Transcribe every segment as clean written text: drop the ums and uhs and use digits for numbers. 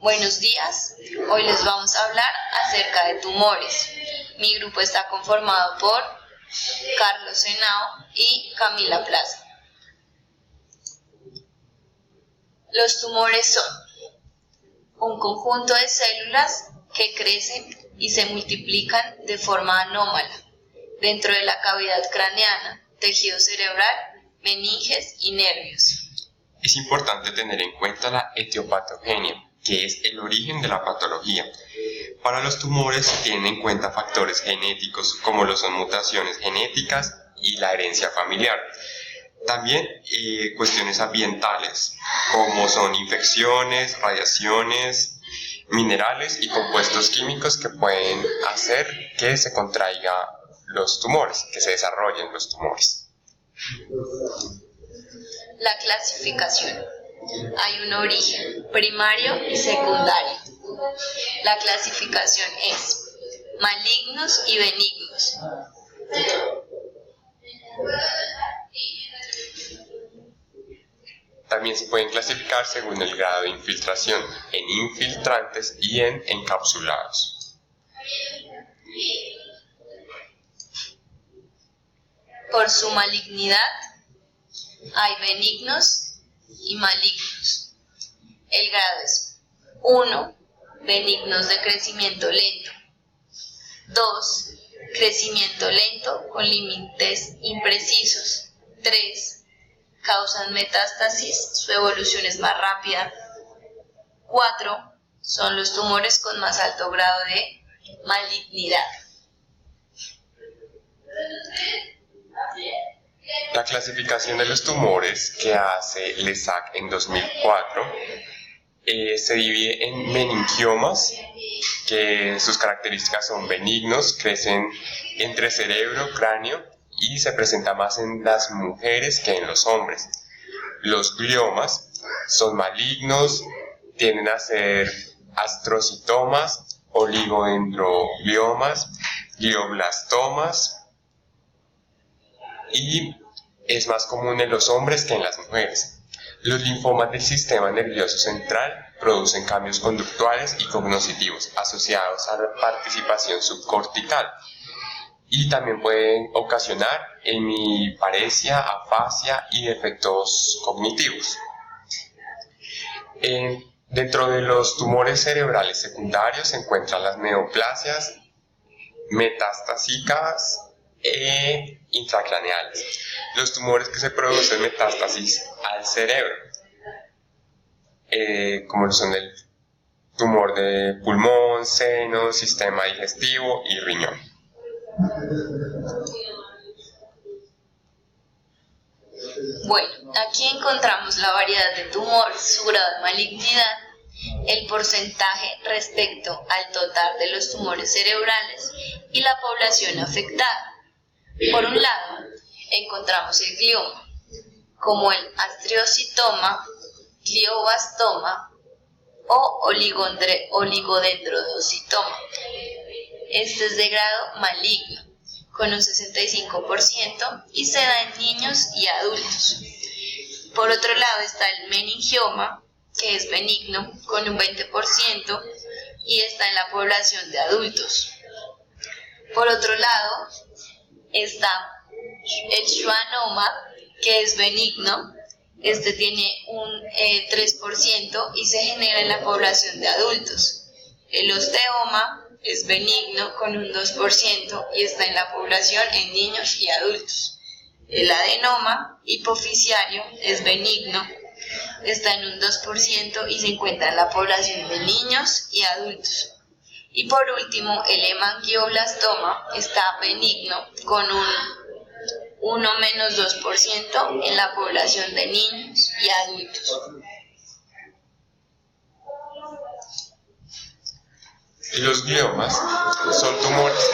Buenos días, hoy les vamos a hablar acerca de tumores. Mi grupo está conformado por Carlos Henao y Camila Plaza. Los tumores son un conjunto de células que crecen y se multiplican de forma anómala dentro de la cavidad craneana, tejido cerebral, meninges y nervios. Es importante tener en cuenta la etiopatogenia, que es el origen de la patología. Para los tumores se tienen en cuenta factores genéticos, como lo son mutaciones genéticas y la herencia familiar. También cuestiones ambientales, como son infecciones, radiaciones, minerales y compuestos químicos que pueden hacer que se contraigan los tumores, que se desarrollen los tumores. La clasificación. Hay un origen primario y secundario. La clasificación es malignos y benignos. También se pueden clasificar según el grado de infiltración, en infiltrantes y en encapsulados. Por su malignidad, hay benignos y malignos. El grado es 1. Benignos de crecimiento lento. 2. Crecimiento lento con límites imprecisos. 3. Causan metástasis, su evolución es más rápida. 4. Son los tumores con más alto grado de malignidad. La clasificación de los tumores que hace LESAC en 2004 se divide en meningiomas, que sus características son benignos, crecen entre cerebro, cráneo y se presenta más en las mujeres que en los hombres. Los gliomas son malignos, tienden a ser astrocitomas, oligodendrogliomas, glioblastomas y es más común en los hombres que en las mujeres. Los linfomas del sistema nervioso central producen cambios conductuales y cognitivos asociados a la participación subcortical y también pueden ocasionar hemiparesia, afasia y defectos cognitivos. Dentro de los tumores cerebrales secundarios se encuentran las neoplasias metastásicas e intracraneales. Los tumores que se producen metástasis al cerebro, como son el tumor de pulmón, seno, sistema digestivo y riñón. Bueno, aquí encontramos la variedad de tumores, su grado de malignidad, el porcentaje respecto al total de los tumores cerebrales y la población afectada. Por un lado, encontramos el glioma, como el astrocytoma, glioblastoma o oligodendroglioblastoma. Este es de grado maligno, con un 65% y se da en niños y adultos. Por otro lado está el meningioma, que es benigno, con un 20% y está en la población de adultos. Por otro lado está el schwannoma, que es benigno, este tiene un 3% y se genera en la población de adultos. El osteoma es benigno con un 2% y está en la población en niños y adultos. El adenoma hipofisiario es benigno, está en un 2% y se encuentra en la población de niños y adultos. Y por último, el hemangioblastoma está benigno con un 1-2% en la población de niños y adultos. Los gliomas son tumores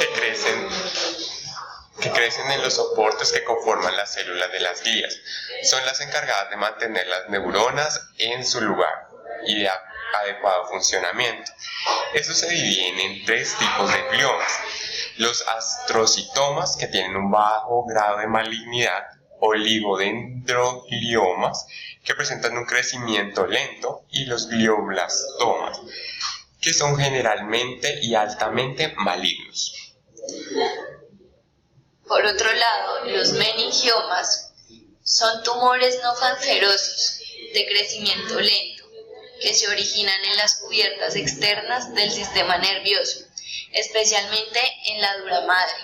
que crecen en los soportes que conforman las células de las glías. Son las encargadas de mantener las neuronas en su lugar y de adecuado funcionamiento. Estos se dividen en 3 tipos de gliomas: los astrocitomas, que tienen un bajo grado de malignidad, oligodendrogliomas, que presentan un crecimiento lento, y los glioblastomas, que son generalmente y altamente malignos. Por otro lado, los meningiomas son tumores no cancerosos de crecimiento lento que se originan en las cubiertas externas del sistema nervioso, especialmente en la dura madre,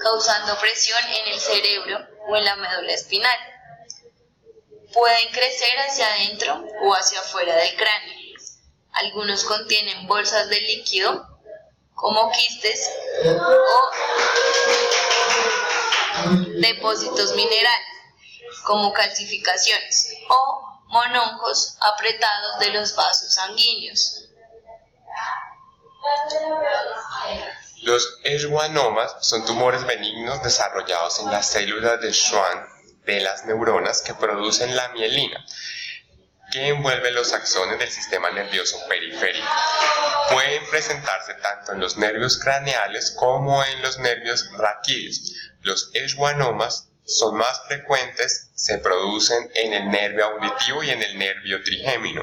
causando presión en el cerebro o en la médula espinal. Pueden crecer hacia adentro o hacia afuera del cráneo. Algunos contienen bolsas de líquido, como quistes o depósitos minerales, como calcificaciones, o mononjos apretados de los vasos sanguíneos. Los schwannomas son tumores benignos desarrollados en las células de Schwann de las neuronas que producen la mielina, que envuelve los axones del sistema nervioso periférico. Pueden presentarse tanto en los nervios craneales como en los nervios raquídeos. Los schwannomas son más frecuentes, se producen en el nervio auditivo y en el nervio trigémino,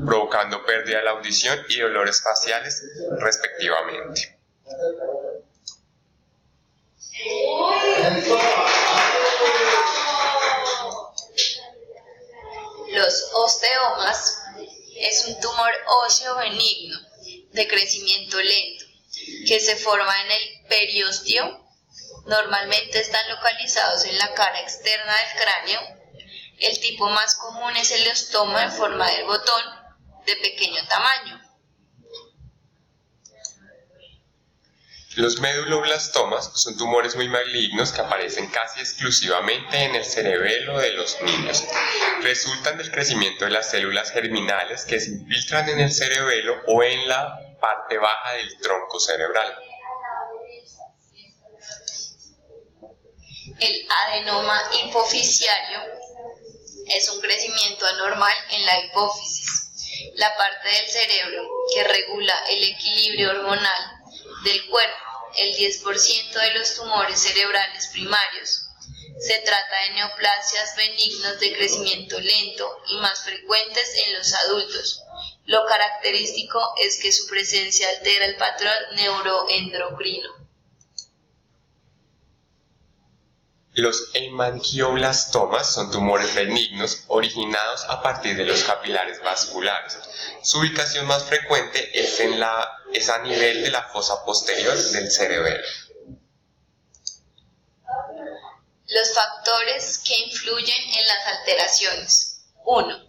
provocando pérdida de la audición y dolores faciales respectivamente. Los osteomas es un tumor óseo benigno de crecimiento lento que se forma en el periósteo. Normalmente están localizados en la cara externa del cráneo. El tipo más común es el osteoma en forma de botón, de pequeño tamaño. Los meduloblastomas son tumores muy malignos que aparecen casi exclusivamente en el cerebelo de los niños. Resultan del crecimiento de las células germinales que se infiltran en el cerebelo o en la parte baja del tronco cerebral. El adenoma hipofisiario es un crecimiento anormal en la hipófisis, la parte del cerebro que regula el equilibrio hormonal del cuerpo. El 10% de los tumores cerebrales primarios. Se trata de neoplasias benignas de crecimiento lento y más frecuentes en los adultos. Lo característico es que su presencia altera el patrón neuroendocrino. Los hemangioblastomas son tumores benignos originados a partir de los capilares vasculares. Su ubicación más frecuente es a nivel de la fosa posterior del cerebelo. Los factores que influyen en las alteraciones. 1.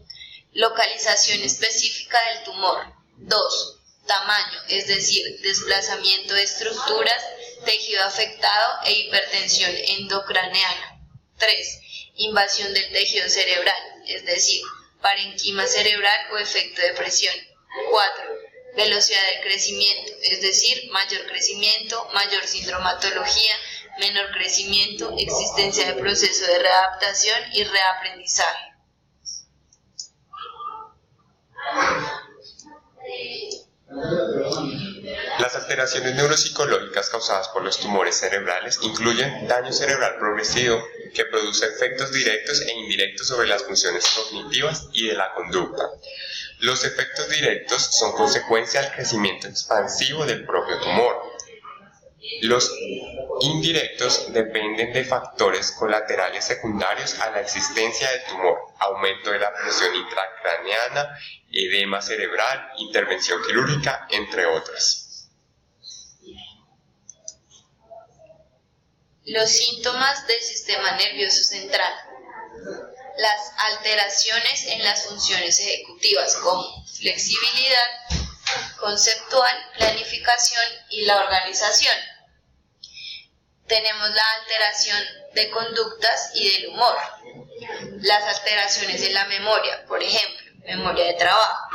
Localización específica del tumor. 2. Tamaño, es decir, desplazamiento de estructuras, tejido afectado e hipertensión endocraneana. 3. Invasión del tejido cerebral, es decir, parenquima cerebral o efecto de presión. 4. Velocidad del crecimiento, es decir, mayor crecimiento, mayor sindromatología, menor crecimiento, existencia de proceso de readaptación y reaprendizaje. Las alteraciones neuropsicológicas causadas por los tumores cerebrales incluyen daño cerebral progresivo que produce efectos directos e indirectos sobre las funciones cognitivas y de la conducta. Los efectos directos son consecuencia del crecimiento expansivo del propio tumor. Los indirectos dependen de factores colaterales secundarios a la existencia del tumor: aumento de la presión intracraneana, edema cerebral, intervención quirúrgica, entre otras. Los síntomas del sistema nervioso central. Las alteraciones en las funciones ejecutivas como flexibilidad, conceptual, planificación y la organización. Tenemos la alteración de conductas y del humor. Las alteraciones en la memoria, por ejemplo, memoria de trabajo.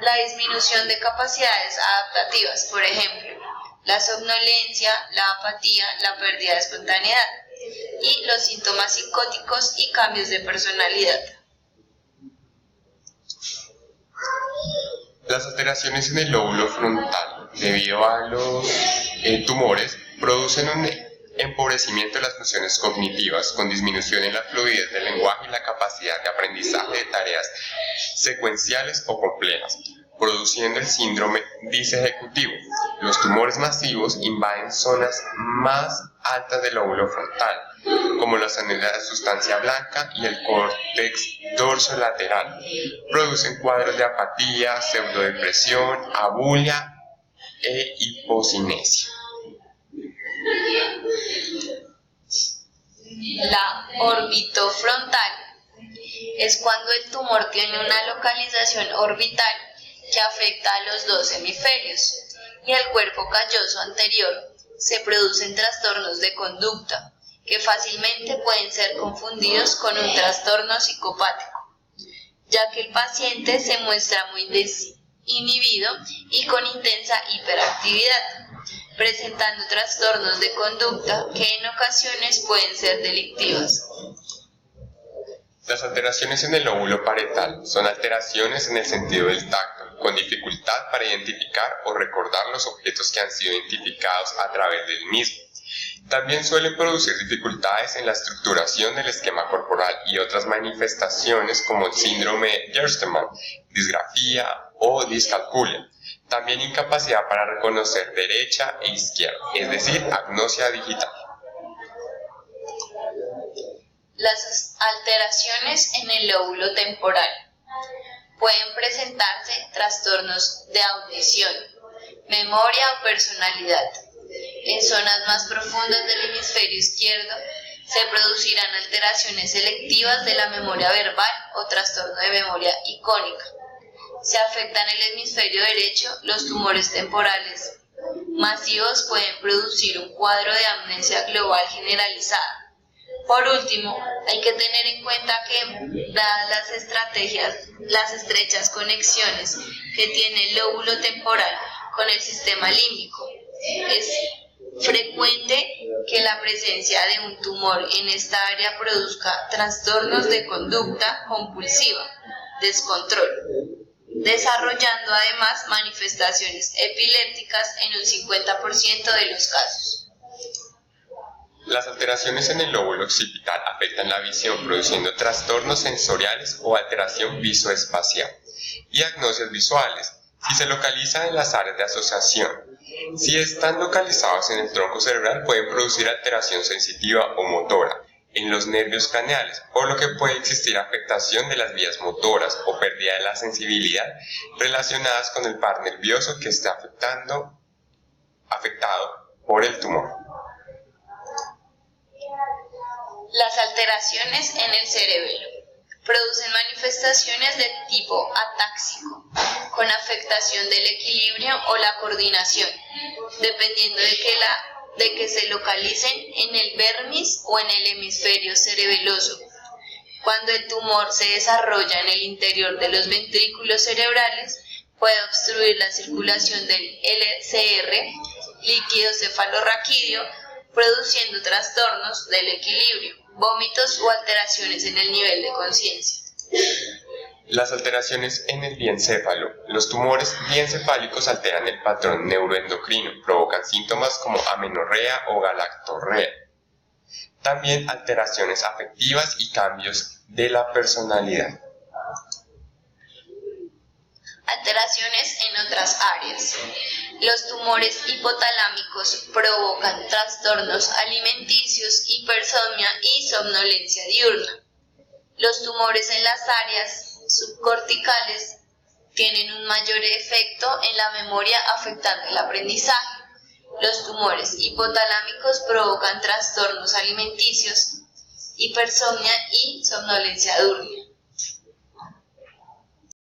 La disminución de capacidades adaptativas, por ejemplo, la somnolencia, la apatía, la pérdida de espontaneidad. Y los síntomas psicóticos y cambios de personalidad. Las alteraciones en el lóbulo frontal, debido a los tumores, producen un empobrecimiento de las funciones cognitivas, con disminución en la fluidez del lenguaje y la capacidad de aprendizaje de tareas secuenciales o complejas, produciendo el síndrome disejecutivo. Los tumores masivos invaden zonas más altas del lóbulo frontal, como las zonas de sustancia blanca y el córtex dorsolateral. Producen cuadros de apatía, pseudodepresión, abulia e hipocinesia. La orbitofrontal es cuando el tumor tiene una localización orbital que afecta a los dos hemisferios y el cuerpo calloso anterior. Se producen trastornos de conducta que fácilmente pueden ser confundidos con un trastorno psicopático, ya que el paciente se muestra muy desinhibido y con intensa hiperactividad, presentando trastornos de conducta que en ocasiones pueden ser delictivas. Las alteraciones en el lóbulo parietal son alteraciones en el sentido del tacto, con dificultad para identificar o recordar los objetos que han sido identificados a través del mismo. También suelen producir dificultades en la estructuración del esquema corporal y otras manifestaciones como el síndrome de Gerstmann, disgrafía o discalculia. También incapacidad para reconocer derecha e izquierda, es decir, agnosia digital. Las alteraciones en el lóbulo temporal. Pueden presentarse trastornos de audición, memoria o personalidad. En zonas más profundas del hemisferio izquierdo se producirán alteraciones selectivas de la memoria verbal o trastorno de memoria icónica. Se afectan el hemisferio derecho, los tumores temporales masivos pueden producir un cuadro de amnesia global generalizada. Por último, hay que tener en cuenta que, dadas las estrechas conexiones que tiene el lóbulo temporal con el sistema límbico, es frecuente que la presencia de un tumor en esta área produzca trastornos de conducta compulsiva, descontrol, desarrollando además manifestaciones epilépticas en un 50% de los casos. Las alteraciones en el lóbulo occipital afectan la visión, produciendo trastornos sensoriales o alteración visoespacial y agnosias visuales, si se localizan en las áreas de asociación. Si están localizados en el tronco cerebral, pueden producir alteración sensitiva o motora en los nervios craneales, por lo que puede existir afectación de las vías motoras o pérdida de la sensibilidad relacionadas con el par nervioso que está afectado por el tumor. Las alteraciones en el cerebelo producen manifestaciones de tipo atáxico, con afectación del equilibrio o la coordinación, dependiendo de que se localicen en el vermis o en el hemisferio cerebeloso. Cuando el tumor se desarrolla en el interior de los ventrículos cerebrales, puede obstruir la circulación del LCR, líquido cefalorraquídeo, produciendo trastornos del equilibrio, vómitos o alteraciones en el nivel de conciencia. Las alteraciones en el diencéfalo. Los tumores diencefálicos alteran el patrón neuroendocrino, provocan síntomas como amenorrea o galactorrea. También alteraciones afectivas y cambios de la personalidad. Alteraciones en otras áreas. Los tumores hipotalámicos provocan trastornos alimenticios, hipersomnia y somnolencia diurna. Los tumores en las áreas subcorticales tienen un mayor efecto en la memoria, afectando el aprendizaje. Los tumores hipotalámicos provocan trastornos alimenticios, hipersomnia y somnolencia diurna.